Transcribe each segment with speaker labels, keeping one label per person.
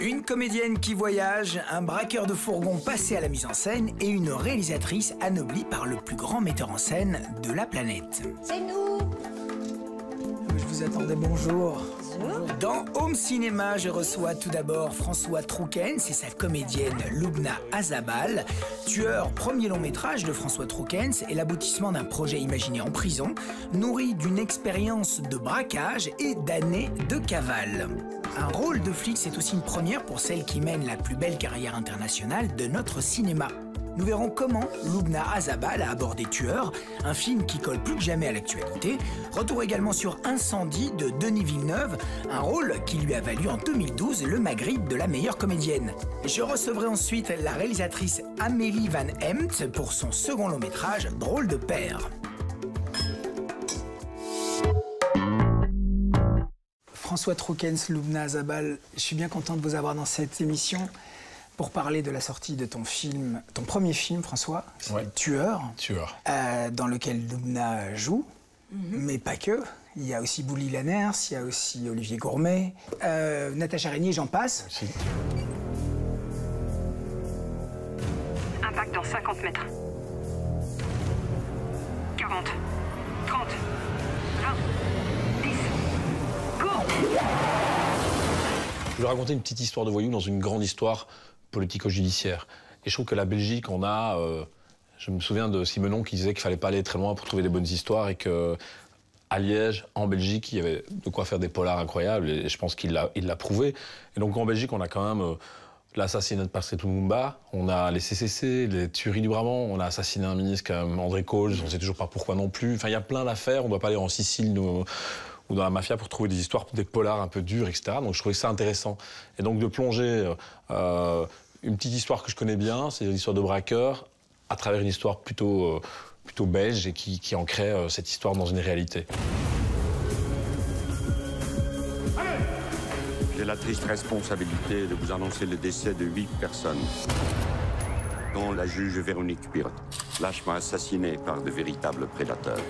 Speaker 1: Une comédienne qui voyage, un braqueur de fourgon passé à la mise en scène et une réalisatrice anoblie par le plus grand metteur en scène de la planète.
Speaker 2: C'est nous.
Speaker 1: Je vous attendais, bonjour.
Speaker 2: Bonjour.
Speaker 1: Dans Home Cinéma, je reçois tout d'abord François Troukens et sa comédienne Loubna Azabal. Tueur, premier long métrage de François Troukens est l'aboutissement d'un projet imaginé en prison, nourri d'une expérience de braquage et d'années de cavale. Un rôle de flic, c'est aussi une première pour celle qui mène la plus belle carrière internationale de notre cinéma. Nous verrons comment Loubna Azabal a abordé Tueur, un film qui colle plus que jamais à l'actualité. Retour également sur Incendie de Denis Villeneuve, un rôle qui lui a valu en 2012 le Magritte de la meilleure comédienne. Je recevrai ensuite la réalisatrice Amélie Van Empt pour son second long métrage Drôle de père. François Troukens, Loubna Azabal, je suis bien content de vous avoir dans cette émission pour parler de la sortie de ton film, ton premier film, François,
Speaker 3: ouais.
Speaker 1: Tueur, dans lequel Loubna joue, mais pas que. Il y a aussi Bouli Lanners, il y a aussi Olivier Gourmet, Natacha Régnier, j'en passe.
Speaker 3: Merci.
Speaker 4: Impact dans 50 mètres. 40, 30, 20, 10, go!
Speaker 3: Je vais raconter une petite histoire de voyou dans une grande histoire politico-judiciaire. Et je trouve que la Belgique, on a... je me souviens de Simenon qui disait qu'il fallait pas aller très loin pour trouver des bonnes histoires et que à Liège, en Belgique, il y avait de quoi faire des polars incroyables et je pense qu'il l'a prouvé. Et donc en Belgique, on a quand même l'assassinat de Patrice Lumumba, on a les CCC, les tueries du Brabant, on a assassiné un ministre comme André Coles, on sait toujours pas pourquoi non plus. Enfin, il y a plein d'affaires, on doit pas aller en Sicile ou dans la mafia pour trouver des histoires, des polars un peu durs, etc. Donc je trouvais ça intéressant. Et donc de plonger une petite histoire que je connais bien, c'est l'histoire de braqueur, à travers une histoire plutôt belge et qui ancrait cette histoire dans une réalité.
Speaker 5: J'ai la triste responsabilité de vous annoncer le décès de 8 personnes, dont la juge Véronique Pirotte, lâchement assassinée par de véritables prédateurs.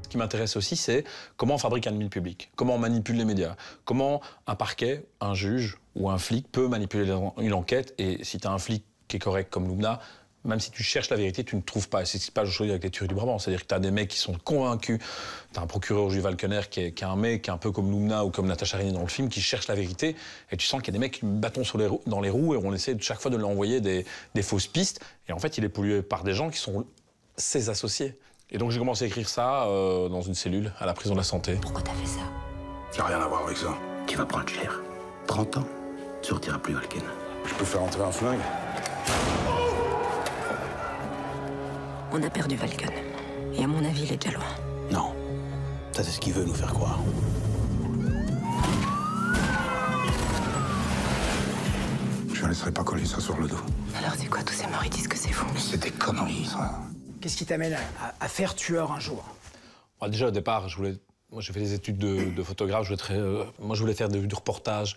Speaker 3: Ce qui m'intéresse aussi, c'est comment on fabrique un ennemi public, comment on manipule les médias, comment un parquet, un juge ou un flic peut manipuler une enquête. Et si tu as un flic qui est correct comme Loubna, même si tu cherches la vérité, tu ne trouves pas. C'est ce qui se passe aujourd'hui avec les tueries du Brabant. C'est-à-dire que tu as des mecs qui sont convaincus. Tu as un procureur, Jules Valkener, qui est un mec un peu comme Loubna ou comme Natacha Régnier dans le film, qui cherche la vérité. Et tu sens qu'il y a des mecs qui bâtons dans les roues et on essaie chaque fois de lui envoyer des fausses pistes. Et en fait, il est pollué par des gens qui sont ses associés. Et donc j'ai commencé à écrire ça dans une cellule à la prison de la Santé.
Speaker 2: Pourquoi t'as fait ça?
Speaker 6: J'ai rien à voir avec ça.
Speaker 7: Tu vas prendre cher. 30 ans, tu retireras plus Valken.
Speaker 6: Je peux faire entrer un flingue.
Speaker 2: On a perdu Valken. Et à mon avis, il est déjà loin.
Speaker 7: Non. Ça, c'est ce qu'il veut nous faire croire.
Speaker 6: Je ne laisserai pas coller ça sur le dos.
Speaker 2: Alors c'est quoi tous ces morts? Ils disent que c'est vous.
Speaker 6: C'est des conneries, ça.
Speaker 1: Qu'est-ce qui t'amène à faire Tueur un jour?
Speaker 3: Déjà, au départ, moi, j'ai fait des études de photographe. Moi, je voulais faire du reportage.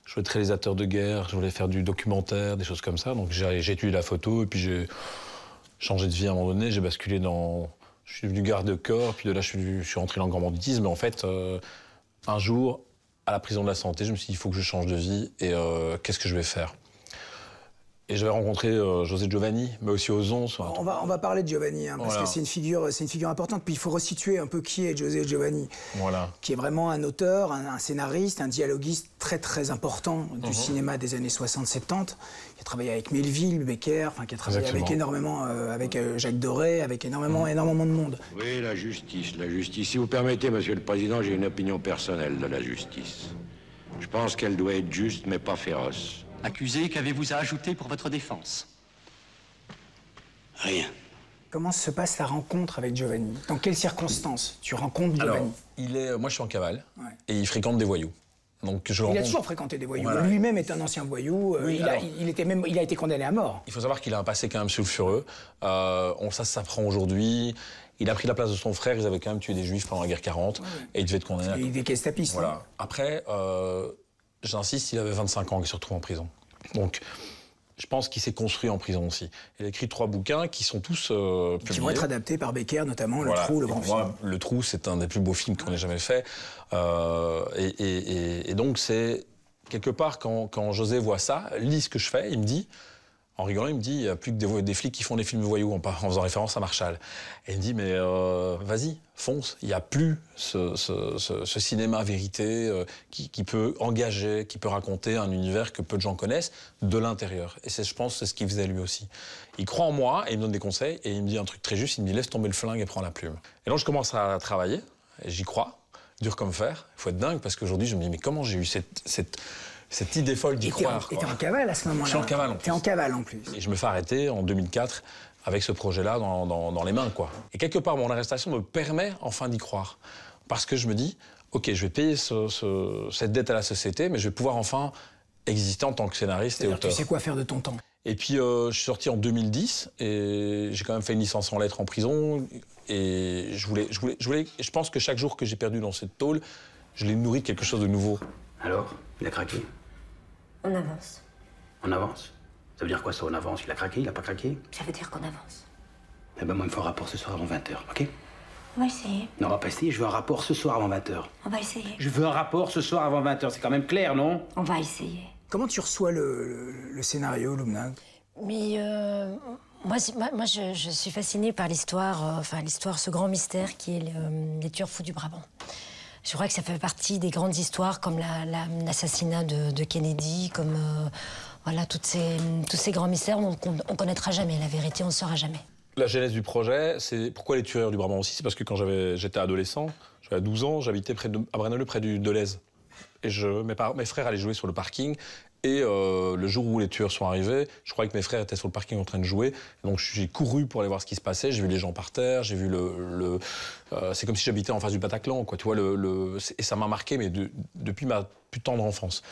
Speaker 3: Je voulais être réalisateur de guerre. Je voulais faire du documentaire, des choses comme ça. Donc, j'ai étudié la photo et puis j'ai changé de vie à un moment donné. J'ai basculé dans... Je suis devenu garde-corps. Puis de là, je suis rentré dans le grand banditisme. Mais en fait, un jour, à la prison de la Santé, je me suis dit, il faut que je change de vie. Et qu'est-ce que je vais faire? Et j'avais rencontré José Giovanni, mais aussi Ozon.
Speaker 1: On va parler de Giovanni, parce que c'est une figure importante. Puis il faut resituer un peu qui est José Giovanni, qui est vraiment un auteur, un scénariste, un dialoguiste très très important du cinéma des années 60-70. Qui a travaillé avec Melville, Becker, qui a travaillé avec énormément, avec Jacques Doré, avec énormément de monde.
Speaker 5: Oui, la justice. Si vous permettez, Monsieur le Président, j'ai une opinion personnelle de la justice. Je pense qu'elle doit être juste, mais pas féroce.
Speaker 7: Accusé, qu'avez-vous à ajouter pour votre défense? Rien.
Speaker 1: Comment se passe la rencontre avec Giovanni? Dans quelles circonstances tu rencontres Giovanni?
Speaker 3: Alors, moi je suis en cavale et il fréquente des voyous. Donc,
Speaker 1: il a toujours fréquenté des voyous. Voilà. Lui-même est un ancien voyou. Oui, il a été condamné à mort.
Speaker 3: Il faut savoir qu'il a un passé quand même sulfureux. Ça s'apprend aujourd'hui. Il a pris la place de son frère. Ils avaient quand même tué des juifs pendant la guerre 40 et il devait être condamné.
Speaker 1: Il était gestapiste.
Speaker 3: Voilà. Après, j'insiste, il avait 25 ans qu'il se retrouve en prison. Donc, je pense qu'il s'est construit en prison aussi. Il a écrit 3 bouquins qui sont tous publiés.
Speaker 1: Qui vont être adaptés par Becker, notamment Le Trou, le grand film.
Speaker 3: Le Trou, c'est un des plus beaux films qu'on ait jamais fait. Et donc, c'est Quelque part, quand José voit ça, lit ce que je fais, il me dit, en rigolant, il me dit, il n'y a plus que des flics qui font des films voyous en faisant référence à Marshall. Et il me dit, mais vas-y, fonce, il n'y a plus ce cinéma vérité qui peut engager, qui peut raconter un univers que peu de gens connaissent de l'intérieur. Et je pense que c'est ce qu'il faisait lui aussi. Il croit en moi et il me donne des conseils et il me dit un truc très juste, il me dit, laisse tomber le flingue et prends la plume. Et donc je commence à travailler, et j'y crois. Dur comme fer, il faut être dingue, parce qu'aujourd'hui, je me dis, mais comment j'ai eu cette idée folle d'y croire.
Speaker 1: Et t'es en cavale à ce moment-là.
Speaker 3: Je suis en cavale, en plus.
Speaker 1: T'es en cavale, en plus.
Speaker 3: Et je me fais arrêter en 2004 avec ce projet-là dans les mains, quoi. Et quelque part, mon arrestation me permet enfin d'y croire. Parce que je me dis, OK, je vais payer cette dette à la société, mais je vais pouvoir enfin exister en tant que scénariste et auteur.
Speaker 1: Tu sais quoi faire de ton temps.
Speaker 3: Et puis, je suis sorti en 2010 et j'ai quand même fait une licence en lettres en prison. Et je pense que chaque jour que j'ai perdu dans cette tôle, je l'ai nourri de quelque chose de nouveau.
Speaker 7: Alors, il a craqué?
Speaker 2: On avance.
Speaker 7: On avance? Ça veut dire quoi ça, on avance? Il a craqué, il a pas craqué?
Speaker 2: Ça veut dire qu'on avance.
Speaker 7: Eh ben moi, il me faut un rapport ce soir avant 20h, ok?
Speaker 2: On va essayer.
Speaker 7: Non, on va pas essayer, je veux un rapport ce soir avant 20h.
Speaker 2: On va essayer.
Speaker 7: Je veux un rapport ce soir avant 20h, c'est quand même clair, non?
Speaker 2: On va essayer.
Speaker 1: Comment tu reçois le scénario, Lubna?
Speaker 8: Mais moi, je suis fascinée par l'histoire, ce grand mystère qui est les tueurs fous du Brabant. Je crois que ça fait partie des grandes histoires comme l'assassinat de Kennedy, comme voilà, tous ces grands mystères dont on ne connaîtra jamais. La vérité, on ne saura jamais.
Speaker 3: La genèse du projet, c'est pourquoi les tueurs du Brabant aussi, c'est parce que quand j'étais adolescent, j'avais 12 ans, j'habitais à Braine-l'Alleud, près de Lez. Et mes frères allaient jouer sur le parking. Et le jour où les tueurs sont arrivés, je croyais que mes frères étaient sur le parking en train de jouer. Donc j'ai couru pour aller voir ce qui se passait. J'ai vu les gens par terre, j'ai vu c'est comme si j'habitais en face du Bataclan, quoi. Tu vois, et ça m'a marqué, mais depuis ma plus tendre enfance.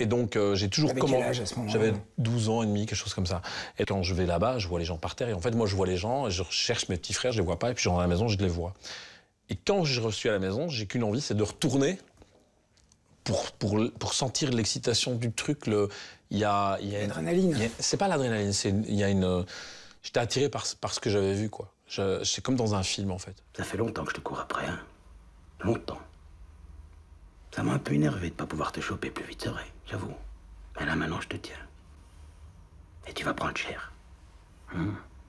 Speaker 3: Et donc j'ai toujours
Speaker 1: quel âge à ce moment-là?
Speaker 3: J'avais 12 ans et demi, quelque chose comme ça. Et quand je vais là-bas, je vois les gens par terre. Et en fait, moi, je vois les gens, et je cherche mes petits frères, je les vois pas. Et puis je rentre à la maison, je les vois. Et quand je suis à la maison, j'ai qu'une envie, c'est de retourner. Pour sentir l'excitation du truc, il y a
Speaker 1: l'adrénaline.
Speaker 3: C'est pas l'adrénaline, j'étais attiré par ce que j'avais vu, quoi. C'est comme dans un film, en fait.
Speaker 7: Ça fait longtemps que je te cours après, hein. Longtemps. Ça m'a un peu énervé de pas pouvoir te choper plus vite, c'est vrai, j'avoue. Mais là, maintenant, je te tiens. Et tu vas prendre cher.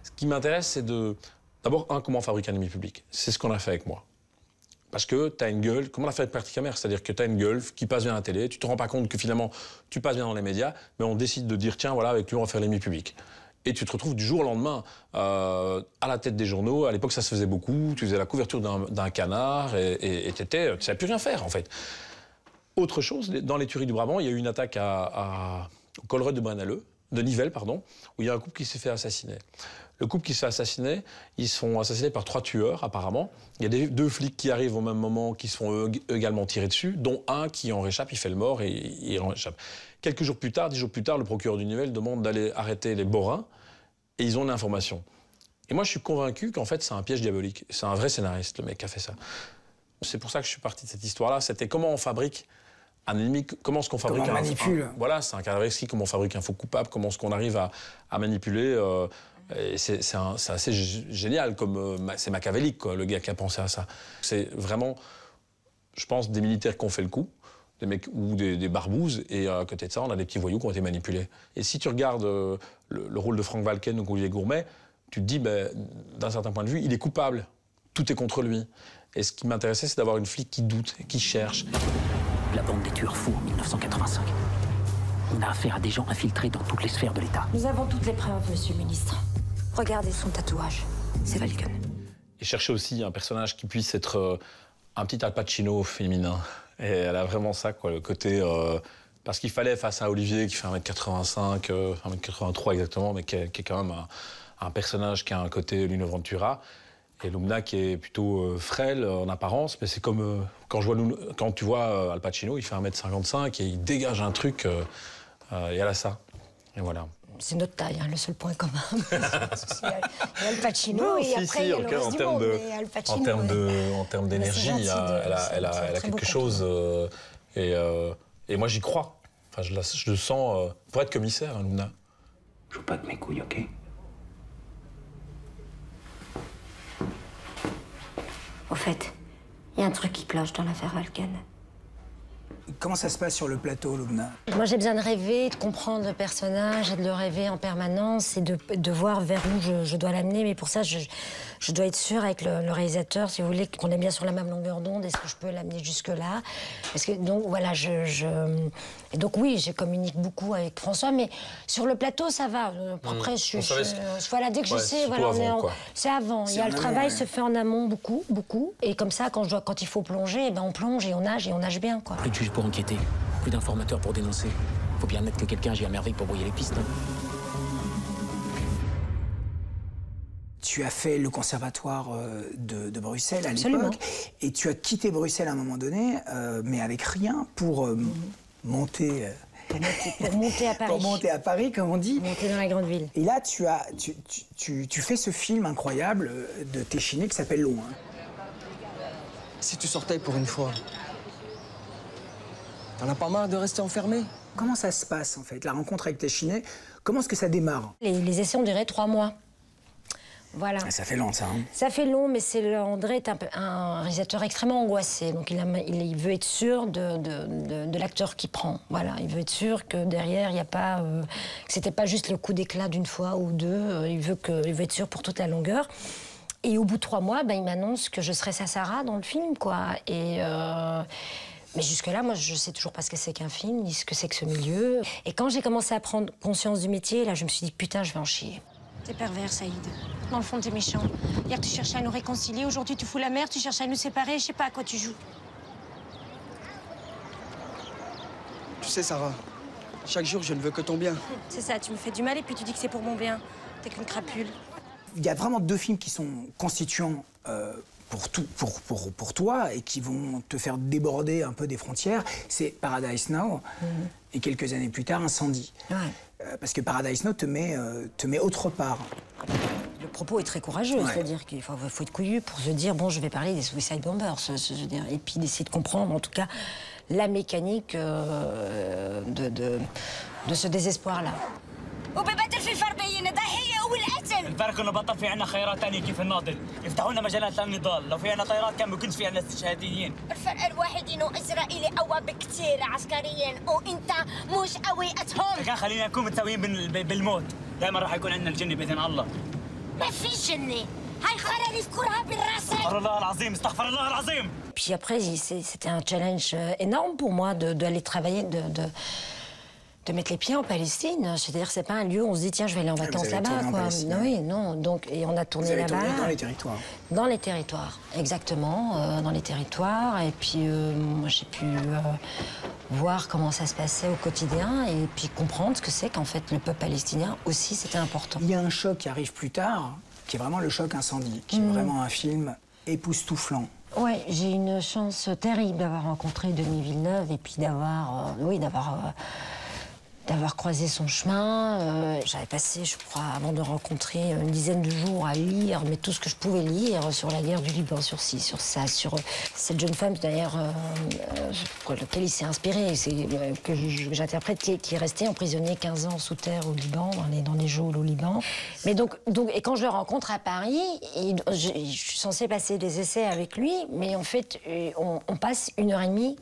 Speaker 3: Ce qui m'intéresse, c'est d'abord, comment on fabrique un ennemi public. C'est ce qu'on a fait avec moi. Parce que tu as une gueule, comme on l'a fait avec Parti Camère, c'est-à-dire que tu as une gueule qui passe bien à la télé, tu te rends pas compte que finalement tu passes bien dans les médias, mais on décide de dire tiens, voilà, avec lui on va faire l'ennemi public. Et tu te retrouves du jour au lendemain à la tête des journaux. À l'époque, ça se faisait beaucoup. Tu faisais la couverture d'un canard et tu ne savais plus rien faire, en fait. Autre chose, dans les tueries du Brabant, il y a eu une attaque au Colruyt de Braine-l'Alleud, de Nivelles, pardon, où il y a un couple qui s'est fait assassiner. Le couple qui se fait assassiner, ils se font assassiner par 3 tueurs, apparemment. Il y a 2 flics qui arrivent au même moment, qui se font également tirer dessus, dont un qui en réchappe, il fait le mort et il en réchappe. Quelques jours plus tard, 10 jours plus tard, le procureur du Nivelles demande d'aller arrêter les Borins, et ils ont l'information. Et moi, je suis convaincu qu'en fait, c'est un piège diabolique. C'est un vrai scénariste, le mec qui a fait ça. C'est pour ça que je suis parti de cette histoire-là. C'était comment on fabrique un ennemi, comment est-ce qu'on fabrique
Speaker 1: comment on manipule.
Speaker 3: Voilà, c'est un cadre récit, comment on fabrique un faux coupable, comment est-ce qu'on arrive à manipuler. C'est assez génial, c'est machiavélique, quoi, le gars qui a pensé à ça. C'est vraiment, je pense, des militaires qui ont fait le coup, des mecs ou des barbouzes, et à côté de ça, on a des petits voyous qui ont été manipulés. Et si tu regardes le rôle de Franck Walken ou Olivier Gourmet, tu te dis, d'un certain point de vue, il est coupable. Tout est contre lui. Et ce qui m'intéressait, c'est d'avoir une flic qui doute, qui cherche.
Speaker 9: La bande des tueurs fous en 1985. On a affaire à des gens infiltrés dans toutes les sphères de l'État.
Speaker 2: Nous avons toutes les preuves, monsieur le ministre. Regardez son tatouage. C'est Valken.
Speaker 3: Et chercher aussi un personnage qui puisse être un petit Al Pacino féminin. Et elle a vraiment ça, quoi, le côté... parce qu'il fallait, face à Olivier, qui fait 1m85, 1m83 exactement, mais qui est quand même un personnage qui a un côté Lino Ventura. Et Lubna qui est plutôt frêle en apparence, mais c'est comme quand tu vois Al Pacino, il fait 1m55 et il dégage un truc, et elle a ça. Et voilà.
Speaker 8: C'est notre taille, hein, le seul point commun. Il y a Al Pacino
Speaker 3: non,
Speaker 8: et après il y a le reste du monde. Al Pacino,
Speaker 3: en termes d'énergie, elle a quelque chose. Et moi, j'y crois. Enfin, je le sens pour être commissaire, hein, Lubna.
Speaker 7: Je joue pas de mes couilles, ok?
Speaker 2: Au fait, il y a un truc qui cloche dans l'affaire Valken.
Speaker 1: Comment ça se passe sur le plateau, Lubna?
Speaker 8: Moi, j'ai besoin de rêver, de comprendre le personnage et de le rêver en permanence et de voir vers où je dois l'amener. Mais pour ça, je dois être sûre avec le réalisateur, si vous voulez, qu'on est bien sur la même longueur d'onde. Est-ce que je peux l'amener jusque-là? Parce que, donc, voilà, Et donc, oui, je communique beaucoup avec François, mais sur le plateau, ça va. Après, voilà, dès que je sais, voilà, c'est avant. Il y a le travail se fait en amont, beaucoup, beaucoup. Et comme ça, quand il faut plonger, eh ben, on plonge et on nage bien, quoi.
Speaker 9: Plus de juges pour enquêter, plus d'informateurs pour dénoncer. Faut bien admettre que quelqu'un agit à merveille pour brouiller les pistes.
Speaker 1: Tu as fait le conservatoire de Bruxelles à
Speaker 8: Absolument.
Speaker 1: l'époque. Et tu as quitté Bruxelles à un moment donné, mais avec rien, pour monter...
Speaker 8: Pour monter à Paris.
Speaker 1: Pour monter à Paris, comme on dit.
Speaker 8: Monter dans la grande ville.
Speaker 1: Et là, tu fais ce film incroyable de Téchiné qui s'appelle Loin.
Speaker 10: Si tu sortais pour une fois, t'en as pas marre de rester enfermé?
Speaker 1: Comment ça se passe, en fait, la rencontre avec Téchiné? Comment est-ce que ça démarre?
Speaker 8: Les essais, on dirait 3 mois. Voilà.
Speaker 1: Ça fait long, ça. Hein.
Speaker 8: Ça fait long, mais André est un réalisateur extrêmement angoissé. Donc il veut être sûr de l'acteur qu'il prend. Voilà, il veut être sûr que derrière, il n'y a pas... que c'était pas juste le coup d'éclat d'une fois ou deux. Il veut être sûr pour toute la longueur. Et au bout de 3 mois, il m'annonce que je serai sa Sarah dans le film, quoi. Mais jusque-là, moi, je sais toujours pas ce que c'est qu'un film, ni ce que c'est que ce milieu. Et quand j'ai commencé à prendre conscience du métier, là, je me suis dit, putain, je vais en chier.
Speaker 11: T'es pervers, Saïd. Dans le fond, t'es méchant. Hier, tu cherchais à nous réconcilier. Aujourd'hui, tu fous la merde, tu cherches à nous séparer. Je sais pas à quoi tu joues.
Speaker 10: Tu sais, Sarah, chaque jour, je ne veux que ton bien.
Speaker 11: C'est ça, tu me fais du mal et puis tu dis que c'est pour mon bien. T'es qu'une crapule.
Speaker 1: Il y a vraiment 2 films qui sont constituants pour toi et qui vont te faire déborder un peu des frontières. C'est Paradise Now et quelques années plus tard, Incendie.
Speaker 8: Ouais.
Speaker 1: Parce que Paradise Now te met autre part.
Speaker 8: Le propos est très courageux, c'est-à-dire qu'il faut être couillu pour se dire, bon, je vais parler des Suicide Bombers, et puis d'essayer de comprendre, en tout cas, la mécanique de ce désespoir-là.
Speaker 11: وببدل في الفربيين ضحية والقتل.
Speaker 12: الفرق انه بطل في عنا خيارات ثانية كيف الناضل، يفتحوا لنا مجالات للنضال، لو في عنا طيارات كان بيكونش في عنا استشهاديين.
Speaker 11: الفرق الوحيد انه اسرائيلي قوى بكثير عسكريا وانت مش قويتهم.
Speaker 12: كان خلينا نكون متساويين بالموت، دائما راح يكون عندنا الجنة بإذن الله.
Speaker 11: ما في جنة، هاي خرا يذكرها بالراسك.
Speaker 12: استغفر الله العظيم، استغفر الله العظيم.
Speaker 8: Puis après, c'était un challenge énorme pour moi d'aller travailler, de mettre les pieds en Palestine. C'est-à-dire que c'est pas un lieu où on se dit tiens, je vais aller en vacances là-bas, quoi. Non, oui, non. Donc, et on a tourné là-bas.
Speaker 1: Vous avez tourné dans les territoires.
Speaker 8: Dans les territoires, exactement, dans les territoires. Et puis, moi, j'ai pu voir comment ça se passait au quotidien et puis comprendre ce que c'est qu'en fait le peuple palestinien aussi, c'était important.
Speaker 1: Il y a un choc qui arrive plus tard, qui est vraiment le choc Incendie, qui est vraiment un film époustouflant.
Speaker 8: Oui, j'ai une chance terrible d'avoir rencontré Denis Villeneuve et puis d'avoir croisé son chemin. J'avais passé, je crois, avant de rencontrer, une dizaine de jours à lire, mais tout ce que je pouvais lire sur la guerre du Liban, sur ci, sur ça, sur cette jeune femme, d'ailleurs, pour laquelle il s'est inspiré, que j'interprète, qui est restée emprisonnée 15 ans sous terre au Liban, dans les geôles au Liban. Mais donc, et quand je le rencontre à Paris, je suis censée passer des essais avec lui, mais en fait, on passe 1h30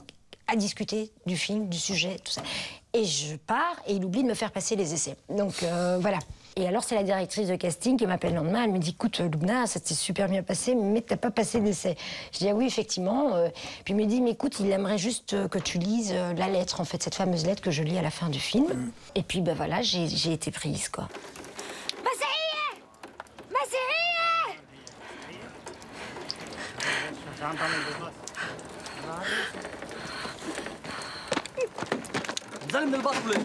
Speaker 8: à discuter du film, du sujet, tout ça. Et je pars et il oublie de me faire passer les essais. Donc voilà. Et alors c'est la directrice de casting qui m'appelle le lendemain. Elle me dit écoute Lubna, ça s'est super bien passé, mais t'as pas passé d'essai. Je dis ah oui effectivement. Puis il me dit mais écoute, il aimerait juste que tu lises la lettre en fait, cette fameuse lettre que je lis à la fin du film. Et puis ben voilà, j'ai été prise quoi.
Speaker 10: نزل من البطلة.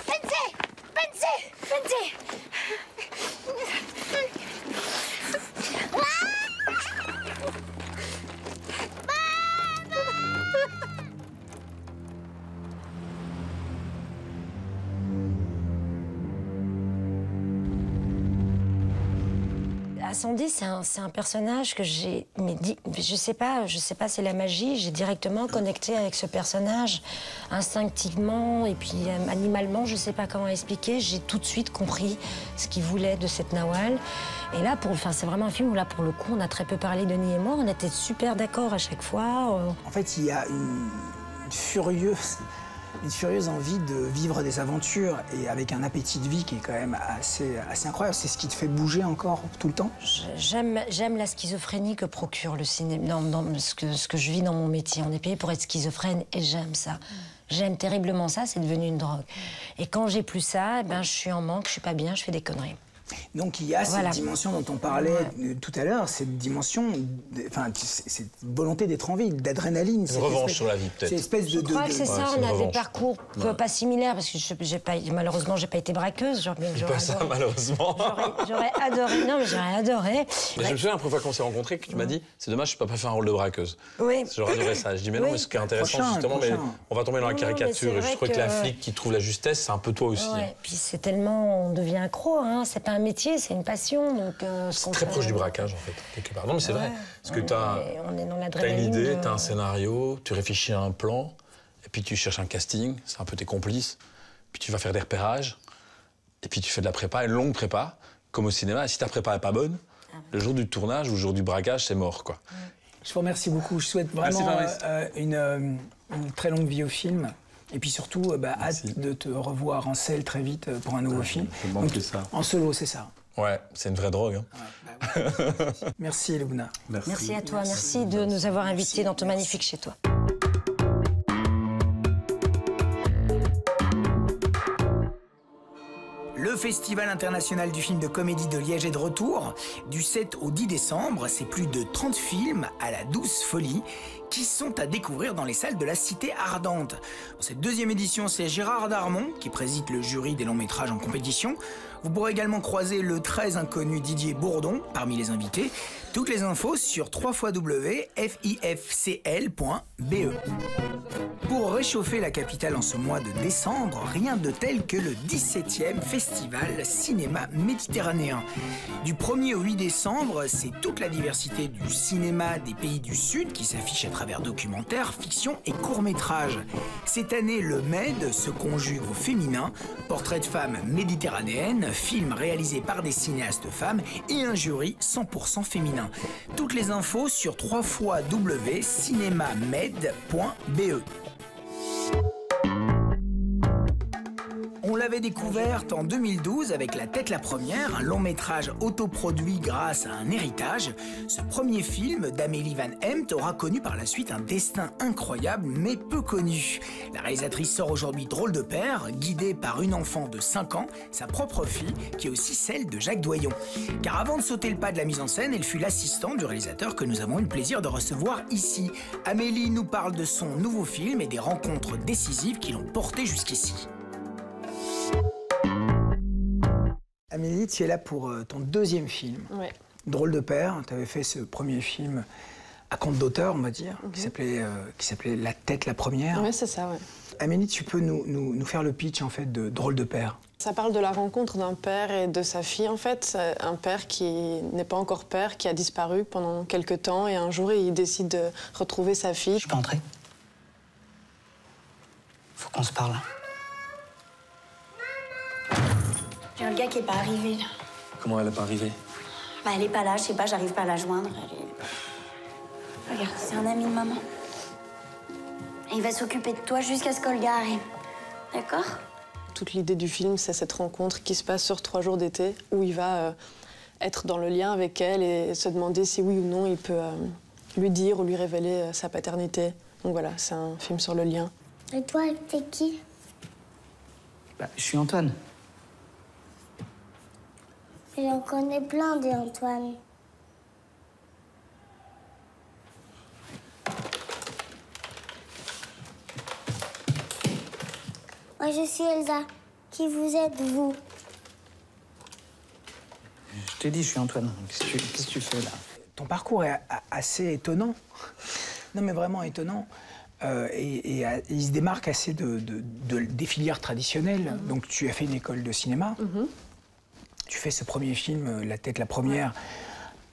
Speaker 11: بنتي
Speaker 8: Incendie, c'est un personnage que j'ai... je sais pas, c'est la magie. J'ai directement connecté avec ce personnage, instinctivement, et puis animalement, je sais pas comment expliquer. J'ai tout de suite compris ce qu'il voulait de cette Nawal. Et là, c'est vraiment un film où, là, pour le coup, on a très peu parlé, Denis et moi. On était super d'accord à chaque fois.
Speaker 1: En fait, il y a une furieuse envie de vivre des aventures et avec un appétit de vie qui est quand même assez incroyable. C'est ce qui te fait bouger encore tout le temps?
Speaker 8: J'aime la schizophrénie que procure le cinéma, ce que je vis dans mon métier. On est payé pour être schizophrène et j'aime ça. J'aime terriblement ça, c'est devenu une drogue. Et quand j'ai plus ça, je suis en manque, je suis pas bien, je fais des conneries.
Speaker 1: Donc il y a cette dimension dont on parlait tout à l'heure, cette dimension, cette volonté d'être en vie, d'adrénaline.
Speaker 3: Une revanche sur la vie, peut-être.
Speaker 1: C'est espèce de...
Speaker 8: Je crois que c'est ça, on a des parcours pas similaires, parce que malheureusement, j'ai pas été braqueuse.
Speaker 3: Pas ça, malheureusement.
Speaker 8: J'aurais adoré, non mais j'aurais adoré.
Speaker 3: Mais je me souviens, la première fois qu'on s'est rencontrés, que tu m'as dit, c'est dommage, je peux pas faire un rôle de braqueuse.
Speaker 8: Oui.
Speaker 3: J'aurais adoré ça. Je dis, mais non, mais ce qui est intéressant, justement, mais on va tomber dans la caricature. Et je trouvais que la flic qui trouve la justesse, c'est un peu toi aussi.
Speaker 8: Ouais, puis c'est tellement, on devient accro, hein. C'est pas un métier, c'est une passion.
Speaker 3: C'est très proche du braquage, en fait, quelque part. Non, mais c'est vrai. Parce que t'as une idée, t'as un scénario, tu réfléchis à un plan, et puis tu cherches un casting, c'est un peu tes complices, puis tu vas faire des repérages, et puis tu fais de la prépa, une longue prépa, comme au cinéma. Et si ta prépa n'est pas bonne, le jour du tournage ou le jour du braquage, c'est mort, quoi.
Speaker 1: Je vous remercie beaucoup. Je souhaite vraiment une très longue vie au film. Et puis surtout, hâte de te revoir en selle très vite pour un nouveau film.
Speaker 3: Donc, ça.
Speaker 1: En solo, c'est ça.
Speaker 3: Ouais, c'est une vraie drogue. Hein.
Speaker 1: Merci, Lubna.
Speaker 8: Merci à toi. Merci de nous avoir invités dans ton magnifique chez toi.
Speaker 1: Le Festival international du film de comédie de Liège est de retour. Du 7 au 10 décembre, c'est plus de 30 films à la douce folie qui sont à découvrir dans les salles de la Cité Ardente. Dans cette deuxième édition, c'est Gérard Darmon qui préside le jury des longs métrages en compétition. Vous pourrez également croiser le très inconnu Didier Bourdon parmi les invités. Toutes les infos sur www.fifcl.be. Pour réchauffer la capitale en ce mois de décembre, rien de tel que le 17e Festival Cinéma Méditerranéen. Du 1er au 8 décembre, c'est toute la diversité du cinéma des pays du Sud qui s'affiche à travers documentaires, fiction et courts-métrages. Cette année, le MED se conjugue au féminin, portrait de femmes méditerranéennes, film réalisé par des cinéastes femmes et un jury 100% féminin. Toutes les infos sur www.cinemamed.be. On l'avait découverte en 2012 avec La Tête la Première, un long métrage autoproduit grâce à un héritage. Ce premier film d'Amélie Van Hempt aura connu par la suite un destin incroyable mais peu connu. La réalisatrice sort aujourd'hui Drôle de père, guidée par une enfant de 5 ans, sa propre fille, qui est aussi celle de Jacques Doyon. Car avant de sauter le pas de la mise en scène, elle fut l'assistante du réalisateur que nous avons eu le plaisir de recevoir ici. Amélie nous parle de son nouveau film et des rencontres décisives qui l'ont porté jusqu'ici. Amélie, tu es là pour ton deuxième film.
Speaker 13: Ouais.
Speaker 1: Drôle de père. Tu avais fait ce premier film à compte d'auteur, on va dire, qui s'appelait La Tête la Première.
Speaker 13: Oui, c'est ça, ouais.
Speaker 1: Amélie, tu peux nous faire le pitch, en fait, de Drôle de père?
Speaker 13: Ça parle de la rencontre d'un père et de sa fille, en fait. Un père qui n'est pas encore père, qui a disparu pendant quelques temps, et un jour, il décide de retrouver sa fille.
Speaker 14: Je peux entrer? Faut qu'on se parle.
Speaker 15: J'ai un gars qui est pas arrivé, là.
Speaker 16: Comment elle est pas arrivée?
Speaker 15: Bah, elle est pas là, je sais pas, j'arrive pas à la joindre. Regarde, c'est un ami de maman. Et il va s'occuper de toi jusqu'à ce que le gars arrive. D'accord?
Speaker 13: Toute l'idée du film, c'est cette rencontre qui se passe sur 3 jours d'été, où il va être dans le lien avec elle et se demander si oui ou non il peut lui dire ou lui révéler sa paternité. Donc voilà, c'est un film sur le lien.
Speaker 15: Et toi, t'es qui?
Speaker 14: Bah, je suis Antoine.
Speaker 15: J'en connais plein des Antoine. Moi, je suis Elsa. Qui vous êtes, vous?
Speaker 14: Je t'ai dit, je suis Antoine. Qu'est-ce que tu fais, là?
Speaker 1: Ton parcours est assez étonnant. Non, mais vraiment étonnant. Et il se démarque assez des filières traditionnelles. Donc, tu as fait une école de cinéma. Tu fais ce premier film, La Tête la Première,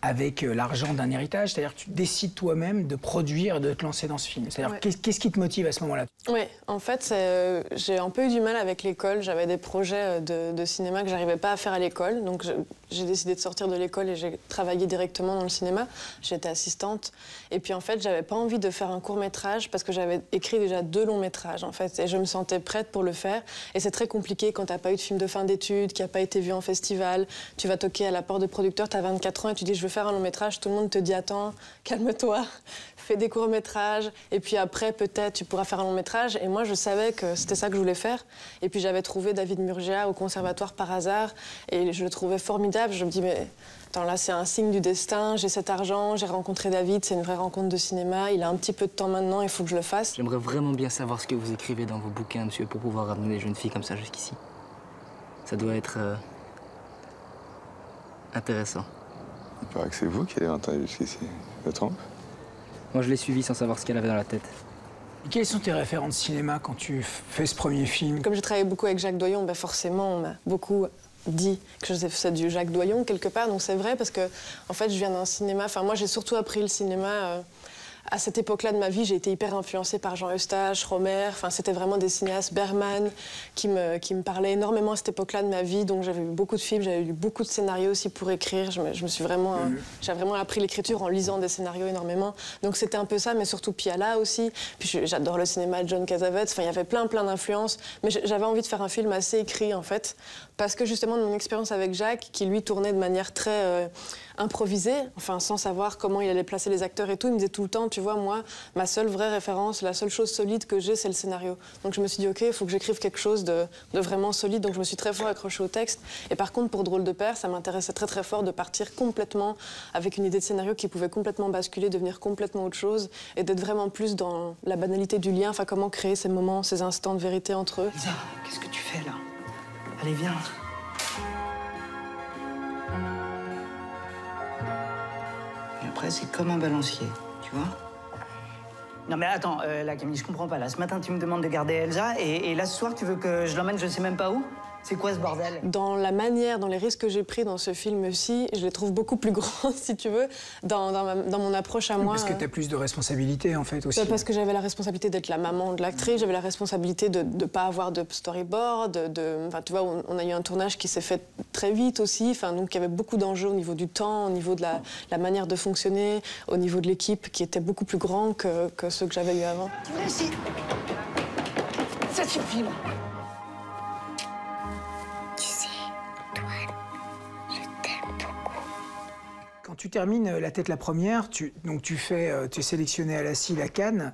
Speaker 1: avec l'argent d'un héritage, c'est-à-dire que tu décides toi-même de produire, de te lancer dans ce film. C'est-à-dire, qu'est-ce qui te motive à ce moment-là?
Speaker 13: Oui, en fait, j'ai un peu eu du mal avec l'école. J'avais des projets de cinéma que j'arrivais pas à faire à l'école. Donc j'ai décidé de sortir de l'école et j'ai travaillé directement dans le cinéma. J'étais assistante. Et puis en fait, j'avais pas envie de faire un court-métrage parce que j'avais écrit déjà 2 longs-métrages, en fait. Et je me sentais prête pour le faire. Et c'est très compliqué quand t'as pas eu de film de fin d'études, qui a pas été vu en festival. Tu vas toquer à la porte de producteur, t'as 24 ans et tu dis je veux faire un long-métrage. Tout le monde te dit attends, calme-toi, fais des courts-métrages. Et puis après, peut-être, tu pourras faire un long-métrage. Et moi, je savais que c'était ça que je voulais faire. Et puis j'avais trouvé David Murgia au conservatoire par hasard. Et je le trouvais formidable. Je me dis, mais attends, là, c'est un signe du destin. J'ai cet argent, j'ai rencontré David, c'est une vraie rencontre de cinéma. Il a un petit peu de temps maintenant, il faut que je le fasse.
Speaker 16: J'aimerais vraiment bien savoir ce que vous écrivez dans vos bouquins, monsieur, pour pouvoir ramener des jeunes filles comme ça jusqu'ici. Ça doit être intéressant.
Speaker 6: Il paraît que c'est vous qui allez l'entendre jusqu'ici. Je me trompe?
Speaker 16: Moi, je l'ai suivi sans savoir ce qu'elle avait dans la tête.
Speaker 1: Et quels sont tes référents de cinéma quand tu fais ce premier film?
Speaker 13: Comme j'ai travaillé beaucoup avec Jacques Doyon, ben forcément, on m'a beaucoup dit que je faisais du Jacques Doyon quelque part. Donc c'est vrai parce que, en fait, je viens d'un cinéma... Enfin, moi, j'ai surtout appris le cinéma... À cette époque-là de ma vie, j'ai été hyper influencée par Jean Eustache, Rohmer. Enfin, c'était vraiment des cinéastes, Bergman, qui me parlaient énormément à cette époque-là de ma vie. Donc j'avais vu beaucoup de films, j'avais lu beaucoup de scénarios aussi pour écrire. J'ai vraiment appris l'écriture en lisant des scénarios énormément. Donc c'était un peu ça, mais surtout Piala aussi. Puis j'adore le cinéma de John Cassavetes. Enfin, il y avait plein d'influences. Mais j'avais envie de faire un film assez écrit, en fait. Parce que justement, de mon expérience avec Jacques, qui lui tournait de manière très improvisée, enfin sans savoir comment il allait placer les acteurs et tout, il me disait tout le temps, tu vois, moi, ma seule vraie référence, la seule chose solide que j'ai, c'est le scénario. Donc je me suis dit, ok, il faut que j'écrive quelque chose de vraiment solide. Donc je me suis très fort accrochée au texte. Et par contre, pour Drôle de Père, ça m'intéressait très fort de partir complètement avec une idée de scénario qui pouvait complètement basculer, devenir complètement autre chose, et d'être vraiment plus dans la banalité du lien, enfin comment créer ces moments, ces instants de vérité entre eux.
Speaker 14: Lisa, qu'est-ce que tu fais là? Allez, viens. Et après, c'est comme un balancier, tu vois? Non mais attends, là Camille, je comprends pas. Là, ce matin, tu me demandes de garder Elsa, et là, ce soir, tu veux que je l'emmène je sais même pas où? C'est quoi ce bordel? Dans la manière, dans les risques que j'ai pris dans ce film aussi, je les trouve beaucoup plus grands, si tu veux, dans mon approche à moi.
Speaker 1: Parce que tu as plus de responsabilités, en fait, aussi.
Speaker 13: Parce que j'avais la responsabilité d'être la maman de l'actrice, j'avais la responsabilité de ne pas avoir de storyboard, enfin, tu vois, on a eu un tournage qui s'est fait très vite aussi, enfin, donc il y avait beaucoup d'enjeux au niveau du temps, au niveau de la manière de fonctionner, au niveau de l'équipe, qui était beaucoup plus grand que ceux que j'avais eu avant.
Speaker 14: Si. Ça suffit, là.
Speaker 1: Quand tu termines La Tête la Première, tu es sélectionné à la CIL à Cannes.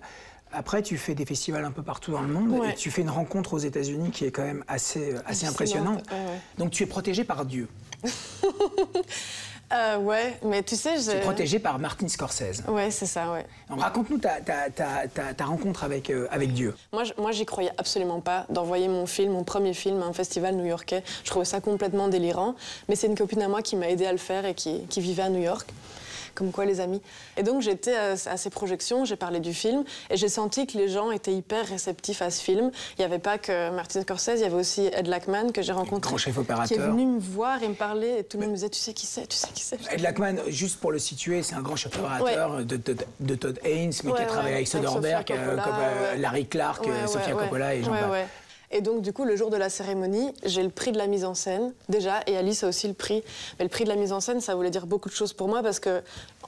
Speaker 1: Après, tu fais des festivals un peu partout dans le monde.
Speaker 13: Ouais.
Speaker 1: Et tu fais une rencontre aux États-Unis qui est quand même assez impressionnante.
Speaker 13: Ouais.
Speaker 1: Donc tu es protégé par Dieu.
Speaker 13: Ouais, mais tu sais...
Speaker 1: Tu es protégé par Martin Scorsese.
Speaker 13: Ouais, c'est ça, ouais.
Speaker 1: Raconte-nous ta rencontre avec Dieu.
Speaker 13: Moi, j'y croyais absolument pas d'envoyer mon premier film, à un festival new-yorkais. Je trouvais ça complètement délirant. Mais c'est une copine à moi qui m'a aidée à le faire et qui vivait à New York. Comme quoi, les amis. Et donc, j'étais à ces projections, j'ai parlé du film, et j'ai senti que les gens étaient hyper réceptifs à ce film. Il n'y avait pas que Martin Scorsese, il y avait aussi Ed Lachman, que j'ai rencontré,
Speaker 1: grand chef opérateur,
Speaker 13: qui est venu me voir et me parler, et tout le monde me disait, tu sais qui c'est, tu sais qui c'est.
Speaker 1: Ed Lachman, juste pour le situer, c'est un grand chef opérateur de Todd Haynes, mais qui a travaillé avec Soderbergh, comme Larry Clark, Sofia Coppola et Jean-Paul.
Speaker 13: Et donc, du coup, le jour de la cérémonie, j'ai le prix de la mise en scène, déjà, et Alice a aussi le prix. Mais le prix de la mise en scène, ça voulait dire beaucoup de choses pour moi, parce que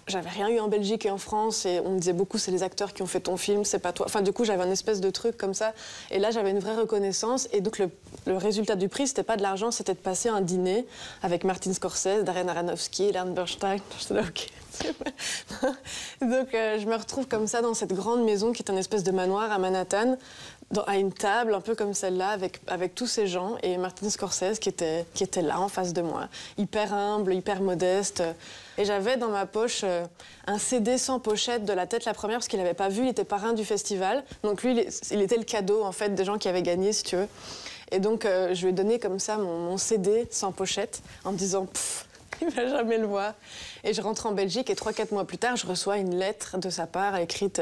Speaker 13: j'avais rien eu en Belgique et en France, et on me disait beaucoup, c'est les acteurs qui ont fait ton film, c'est pas toi. Enfin, du coup, j'avais un espèce de truc comme ça. Et là, j'avais une vraie reconnaissance. Et donc, le résultat du prix, c'était pas de l'argent, c'était de passer un dîner avec Martin Scorsese, Darren Aronofsky, Leonard Bernstein. J'étais là, OK. Donc, je me retrouve comme ça dans cette grande maison qui est un espèce de manoir à Manhattan, à une table un peu comme celle-là, avec tous ces gens, et Martin Scorsese qui était là en face de moi, hyper humble, hyper modeste. Et j'avais dans ma poche un CD sans pochette de La Tête la Première, parce qu'il n'avait pas vu, il était parrain du festival. Donc lui, il était le cadeau en fait des gens qui avaient gagné, si tu veux. Et donc je lui ai donné comme ça mon CD sans pochette, en me disant, il va jamais le voir. Et je rentre en Belgique et 3-4 mois plus tard, je reçois une lettre de sa part écrite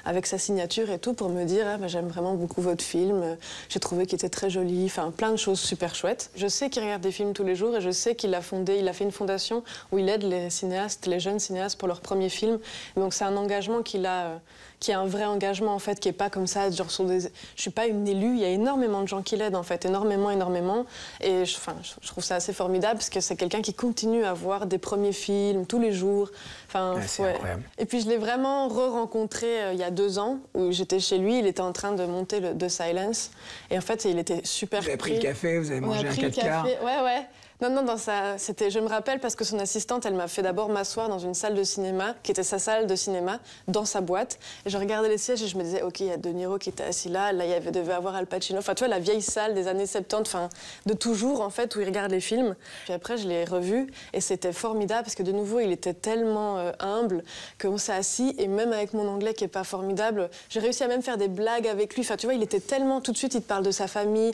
Speaker 13: avec sa signature et tout pour me dire ah, j'aime vraiment beaucoup votre film, j'ai trouvé qu'il était très joli, enfin plein de choses super chouettes. Je sais qu'il regarde des films tous les jours et je sais qu'il a fait une fondation où il aide les cinéastes, les jeunes cinéastes pour leur premier film. Donc c'est un engagement qu'il a, qui est un vrai engagement en fait, qui est pas comme ça, genre sur des... Je suis pas une élue, il y a énormément de gens qui l'aident en fait, énormément. Et je trouve ça assez formidable parce que c'est quelqu'un qui continue à voir des premiers films tous les jours. Enfin, ouais. Et puis je l'ai vraiment re-rencontré il y a 2 ans où j'étais chez lui, il était en train de monter le The Silence et en fait il était super
Speaker 1: Vous avez pris le café, vous avez mangé un 4 quarts.
Speaker 13: Ouais. Non, je me rappelle parce que son assistante, elle m'a fait d'abord m'asseoir dans une salle de cinéma, qui était sa salle de cinéma, dans sa boîte. Et je regardais les sièges et je me disais, OK, il y a De Niro qui était assis là, il devait avoir Al Pacino. Enfin, tu vois, la vieille salle des années 70, enfin, de toujours, en fait, où il regarde les films. Puis après, je l'ai revu et c'était formidable parce que, de nouveau, il était tellement humble qu'on s'est assis et même avec mon anglais qui est pas formidable, j'ai réussi à même faire des blagues avec lui. Enfin, tu vois, il était tellement, tout de suite, il te parle de sa famille.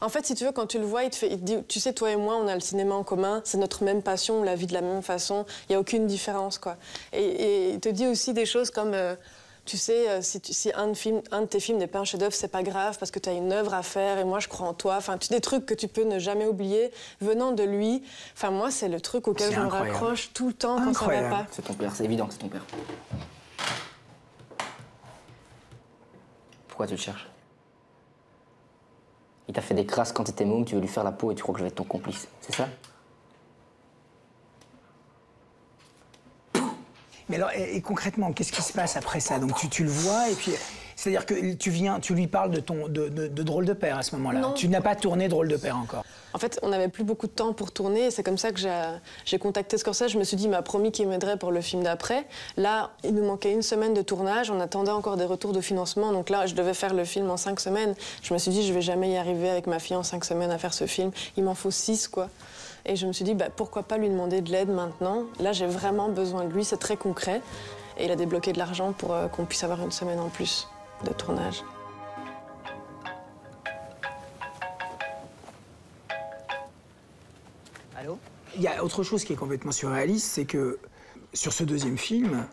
Speaker 13: En fait, si tu veux, quand tu le vois, il te dit, tu sais, toi et moi, on a le cinéma en commun, c'est notre même passion, on la vit de la même façon, il n'y a aucune différence, quoi. Et il te dit aussi des choses comme, tu sais, si un de tes films n'est pas un chef-d'œuvre, c'est pas grave, parce que tu as une œuvre à faire, et moi, je crois en toi. Enfin, des trucs que tu peux ne jamais oublier, venant de lui. Enfin, moi, c'est le truc auquel je me raccroche tout le temps quand ça va pas.
Speaker 16: C'est ton père, c'est évident que c'est ton père. Pourquoi tu le cherches? Il t'a fait des crasses quand t'étais môme, tu veux lui faire la peau et tu crois que je vais être ton complice, c'est ça?
Speaker 1: Mais alors, et concrètement, qu'est-ce qui se passe après ça? Donc tu le vois et puis... C'est-à-dire que tu lui parles de Drôle de père à ce moment-là. Tu n'as pas tourné Drôle de père encore.
Speaker 13: En fait, on n'avait plus beaucoup de temps pour tourner et c'est comme ça que j'ai contacté Scorsese. Je me suis dit, il m'a promis qu'il m'aiderait pour le film d'après. Là, il nous manquait 1 semaine de tournage. On attendait encore des retours de financement. Donc là, je devais faire le film en 5 semaines. Je me suis dit, je vais jamais y arriver avec ma fille en 5 semaines à faire ce film. Il m'en faut 6, quoi. Et je me suis dit, pourquoi pas lui demander de l'aide maintenant? Là, j'ai vraiment besoin de lui. C'est très concret. Et il a débloqué de l'argent pour qu'on puisse avoir 1 semaine en plus de tournage.
Speaker 16: Allô?
Speaker 1: Il y a autre chose qui est complètement surréaliste, c'est que sur ce 2e film,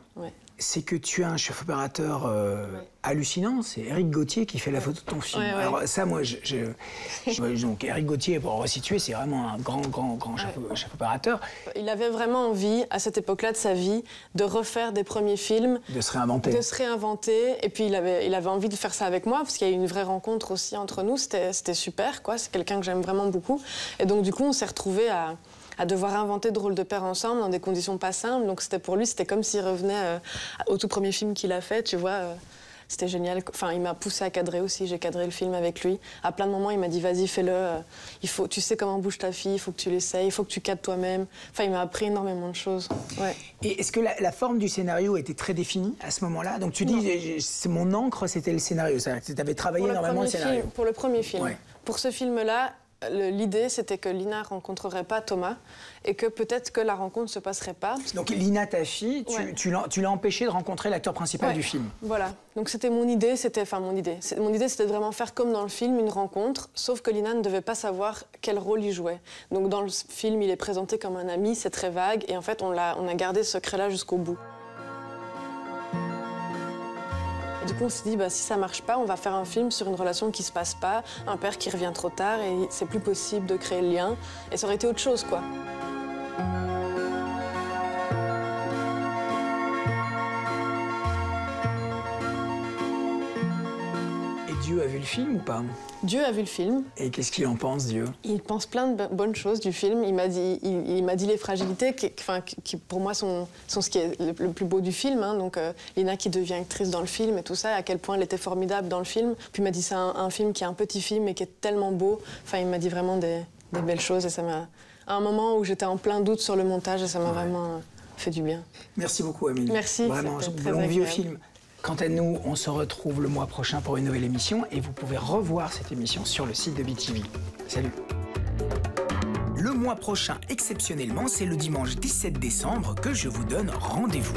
Speaker 1: c'est que tu as un chef opérateur hallucinant, c'est Éric Gauthier qui fait la photo de ton film. Alors ça, moi, donc Éric Gauthier, pour resituer, c'est vraiment un grand chef opérateur. Il
Speaker 13: avait vraiment envie, à cette époque-là de sa vie, de refaire des premiers films.
Speaker 1: De se réinventer. De
Speaker 13: se réinventer. Et puis il avait envie de faire ça avec moi, parce qu'il y a eu une vraie rencontre aussi entre nous. C'était super, quoi. C'est quelqu'un que j'aime vraiment beaucoup. Et donc du coup, on s'est retrouvés à devoir inventer Drôle de père ensemble dans des conditions pas simples. Donc c'était pour lui, c'était comme s'il revenait au tout premier film qu'il a fait, tu vois. C'était génial. Enfin, il m'a poussé à cadrer aussi. J'ai cadré le film avec lui. À plein de moments, il m'a dit, vas-y, fais-le. Tu sais comment bouge ta fille, il faut que tu l'essayes, il faut que tu cadres toi-même. Enfin, il m'a appris énormément de choses. Ouais.
Speaker 1: Et est-ce que la forme du scénario était très définie à ce moment-là? Donc tu dis, c'est mon encre, c'était le scénario. Tu avais travaillé énormément le scénario.
Speaker 13: Pour le premier film. Pour ce film-là, l'idée, c'était que Lina rencontrerait pas Thomas et que peut-être que la rencontre ne se passerait pas.
Speaker 1: Donc Lina, ta fille, tu l'as empêchée de rencontrer l'acteur principal du film.
Speaker 13: Voilà. Donc c'était mon idée, c'était de vraiment faire comme dans le film, une rencontre, sauf que Lina ne devait pas savoir quel rôle il jouait. Donc dans le film, il est présenté comme un ami, c'est très vague, et en fait, on a gardé ce secret-là jusqu'au bout. Du coup, on s'est dit, si ça marche pas, on va faire un film sur une relation qui se passe pas, un père qui revient trop tard et c'est plus possible de créer le lien. Et ça aurait été autre chose, quoi.
Speaker 1: Dieu a vu le film ou pas?
Speaker 13: Dieu a vu le film.
Speaker 1: Et qu'est-ce qu'il en pense, Dieu?
Speaker 13: Il pense plein de bonnes choses du film. Il m'a dit les fragilités qui pour moi, sont ce qui est le plus beau du film. Hein. Donc, Lina qui devient actrice dans le film et tout ça, à quel point elle était formidable dans le film. Puis il m'a dit c'est un film qui est un petit film mais qui est tellement beau. Enfin, il m'a dit vraiment des belles choses et ça m'a... À un moment où j'étais en plein doute sur le montage et ça m'a vraiment fait du bien.
Speaker 1: Merci beaucoup, Amélie.
Speaker 13: Merci.
Speaker 1: Vraiment, bon vieux film. Quant à nous, on se retrouve le mois prochain pour une nouvelle émission et vous pouvez revoir cette émission sur le site de BeTV. Salut. Le mois prochain, exceptionnellement, c'est le dimanche 17 décembre que je vous donne rendez-vous.